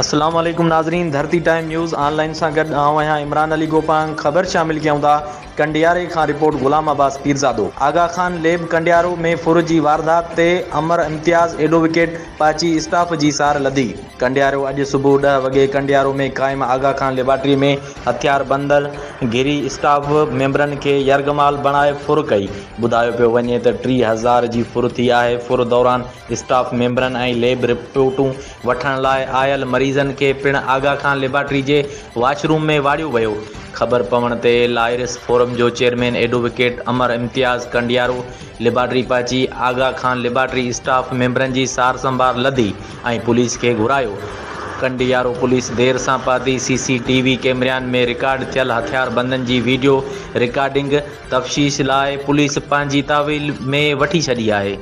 अस्सलाम वालेकुम नाज़रीन, धरती टाइम न्यूज़ ऑनलाइन से गड आया इमरान अली गोपांग खबर शामिल किया था। कंडियारे का रिपोर्ट गुलाम अब्बास पीरजादो। आगा खान लैब कंडियारो में फुर की वारदात ते अमर इम्तियाज़ एडवोकेट पाची स्टाफ की सार लधी। कंडियारो अज सुबह 10 वगे कंडियारो में कायम आगा खान लेबार्ट्री में हथियार बंदल घिरी स्टाफ मेंबरन के यरगमाल बनाए फुर कई। बुधायो पे वने तो 3000 की फुर थी है। फुर दौरान स्टाफ मेंबरन लैब रिपोर्टू वठण लाए आयल मरीजन के पिण आगा खान लेबार्ट्री के वॉशरूम में वाड़ियो वो। खबर पवण ते लाइरिस फोरम जो चेयरमैन एडवोकेट अमर इम्तियाज़ कंडियारो लेबार्ट्री पाची आगा खान लेबार्ट्री स्टाफ मेंबरन की सार संभाल लधी और पुलिस के घुरायो। कंडियारो पुलिस देर से पाती CCTV कैमरान में रिकॉर्ड थियल हथियार बंदन की वीडियो रिकॉर्डिंग तफ्तीश लाए पुलिस पांजी तावील में वठी छड़ी है।